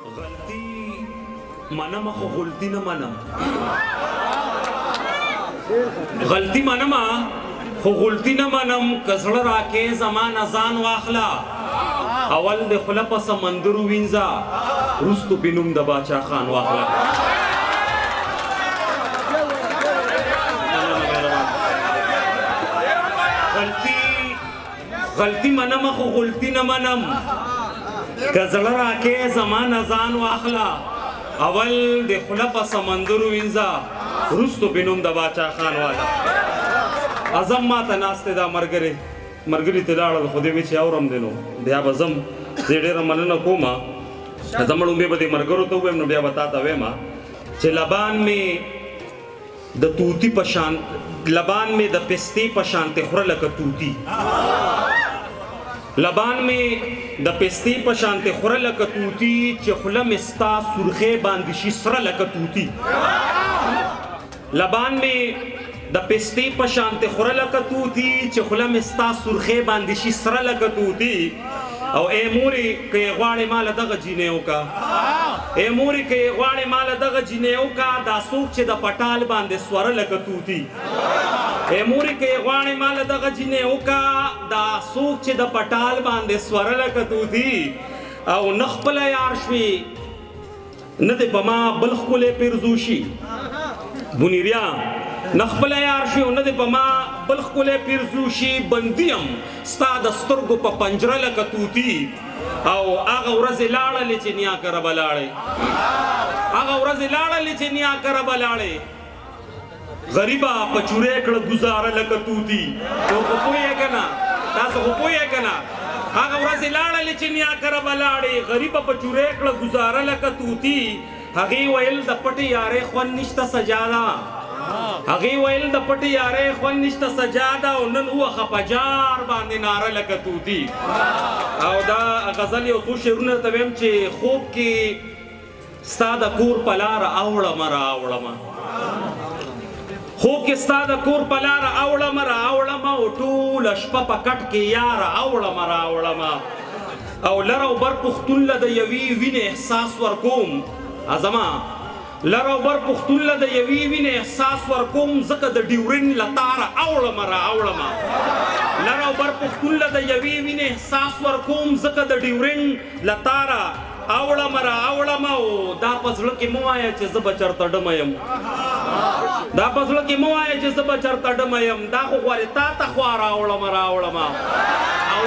غلطی منم خو غلطی نه منم غلطی منم خو غلطی نه منم کزړه راکې زمان ازان واخلا اول د خله په سمندر وینځه رستو بنوم د باچا خان واخلا غلطی منم خو غلطی نه منم کزړه راکې زمان ازان واخلا اول د خله په سمندر وینځه رستو بنوم د باچا خان والا ازم ما ته ناسته دا مرګري ته لاړل خو دې وی چې اورم دینو بیا به زم زه ډېره مننه کوم زمړو مې به دې مرګرو ته ویم نو بیا به تا ته ویم چې لبان مې د توتی په شان لبان مې د پستې په شانتې خوره لکه توتی لبان مې د پستې په شانتې خوره لکه توتی چې خوله مې ستا سرخې باندې شي سره لکه توتی لبان مې د پستې په شانتې خوره لکه توتی چې خوله مې ستا سرخې باندې شي سره لکه توتی او ای مورې که یې غواړې ماله دغه جینۍ وکړه ای مورې که یې غواړې ماله دغه جینۍ وکړه دا څوک چې د پټال باندې سوره لکه توتی ای مورې که یې غواړې ماله دغه جینۍ وکړه دا څوک چې د پټال باندې سوره لکه توتی او نه خپله یار شوې نه دې په ما بل ښکلی پیرزو شي بونیریا نه خپله یار شي او نه دې په ما بل ښکلی پیرزو شي بندي یم ستا د سترګو په پنجره لکه توتي او هغه ورځې لاړلې چې نیا کره به لاړې هغه ورځې لاړلې چې نیا کره به لاړې غریبه په چورې کړه ګزاره لکه توتي نو خو پوهېږې که نه تاسو خو پوهېږې که نه هغه ورځې لاړلې چې نیا کره به لاړې غریبه په چورې کړه ګزاره لکه توتي هغې ویل د پټې یارې خوند نشته سجاده هغې ویل د پټې یارې خوند نشته سجاده او نن وخه په جار باندې ناره لکه توتي او دا غزل یو څو شعرونه ته ویم چې خوب کې ستا د کور په لاره اوړمه راوړمه خوب کې ستا د کور په لاره اوړمه راوړمه او ټوله شپه په کټ کې یاره اوړمه راوړمه او لر او بر پښتون له د یوې وینې احساس ورکوم ازما لر او بر پښتون له د یوې وینې احساس ورکوم ځکه د ډیورین له تاره اوړمه راوړمه لر او بر پښتون له د یوې وینې احساس ورکوم ځکه د ډیورین له تاره اوړمه راوړمه او دا په زړه کې مه وایه چې زه به چېرته ډمه یم دا په زړه کې مه وایه چې زه به چېرته ډمه یم دا خو غواړې تا ته خوا راوړمه او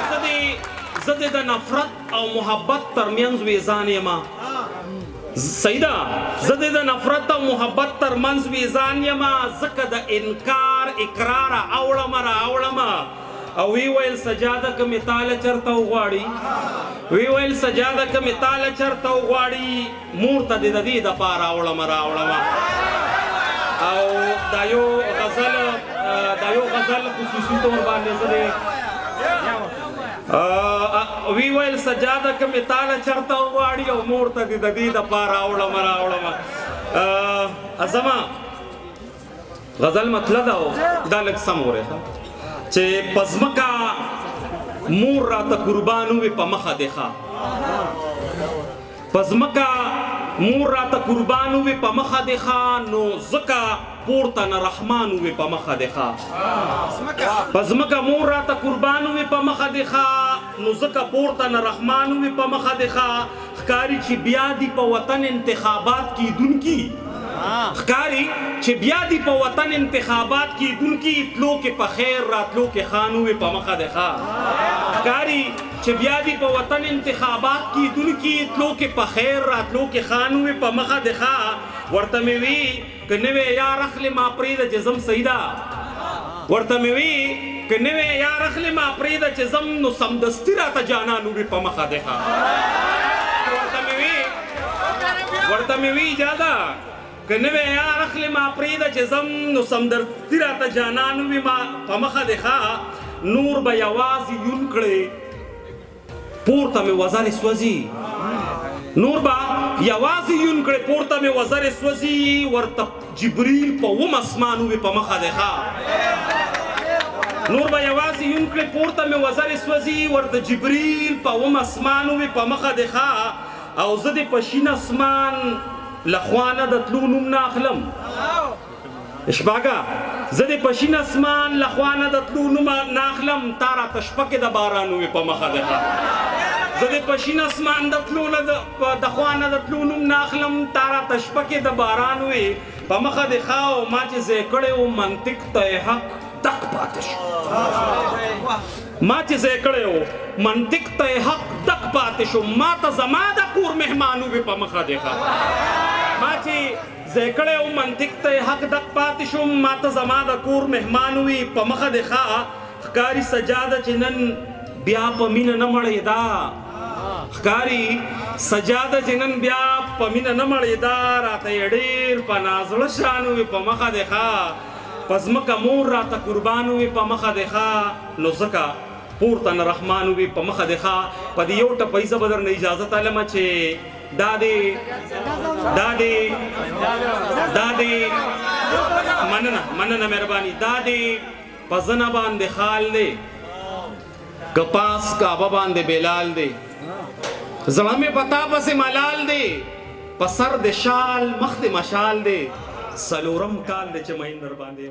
زه دې د نفرت او محبت ترمنځ ویزان یم سیده زه دې د نفرت او محبت ترمنځ ویزان یم ځکه د انکار اقراره اوړمه راوړمه او وی ویل سجاده که مې تاله چېرته وغواړي وی ویل سجاده که مې تاله چېرته وغواړي مور ته دې د دې دپاره اوړمه راوړمه او دا یو غزل خصوصي طور باندې زه وی ویل سجاده که مې تاله چېرته وغواړي او مور ته دې د دې دپاره اوړمه راوړمه زما غزل مطلب ده دا لږ سم اورېږه چې په ځمکه مور راته قربان وي په مخه دې ښه په ځمکه مور راته قربان وي په مخه دې ښه نو ځکه پورته نه رحمان وي په مخه دې ښه په ځمکه مور راته قربان وي په مخه دې ښه نو ځکه پورته نه رحمان وي په مخه دې ښه ښکاري چې بیا دې په وطن انتخابات کیدونکي ښکاري چې بیا دې په وطن انتخابات کیدونکي تلو کې په خیر راتلو کې خان وي په مخه دې ښه ښکاري چې بیا دې په وطن انتخابات کیدونکي تلو کې په خیر راتلو کې خان وي په مخه دې ښه ورته مې وي که نوې یار اخلې ما پرېږده چې ځم سیده ورته مې وي که نوې یار اخلې ما پرېږده چې ځم نو سمدستي راته جانان وي په مخه دې ښه ورته مې وي اجازه که نوې یار اخلې ما پرېږده چې ځم نو سمدستي راته جانان وي په مخه دې ښه نور به یوازې یون کړې پورته مې وزرې سوځي نور به یوازې یون کړې پورته مې وزرې سوځي ورته جبریل په اوم اسمان وي په مخه دې ښه نور به یوازې یون کړې پورته مې وزرې سوځي ورته جبریل په اوم اسمان وي په مخه دې ښه او زه د پشین اسمان لخوانه د تلو نوم نه اخلم شپاګه زه د پشین اسمان لخوانه د تلو نوم نه اخلم تا راته شپه کې د باران وې په مخه ده زه د پشین اسمان د تلو نه د خوانه د تلو نوم نه اخلم تا راته شپه کې د باران وې په مخه ده خاو ما چې ځای کړی و منطق ته حق دق پاتې شو ما چې ځای کړی و منطق ته حق دق پاتې شو ما ته زما د کور مهمان وې په مخه ده ما چې ځای کړی و منطق ته حق دق پاتې شو ما ته زما د کور مهمان وې په مخه ده ښکاري سجاده چې نن بیا په مینه نه مړېدا ښکاري سجاده چې نن بیا په مینه نه مړېدا راته یې ډېر په نازړه شان وې په مخه دی ښه په ځمکه مور راته قربان وې په مخه دی ښه نو ځکه پورته نه رحمان وې په مخه دی ښه په دې یو ټپۍ زه به درنه اجازه تلمه چې دا دې مننه مهرباني دا دې په زنه باندې خال دی کپاس کعبه باندې بلال دی زړه مې پتا پسې ملال دی په سر د شال مخ د مشال دی سلورم کال دی چې مهین در باندې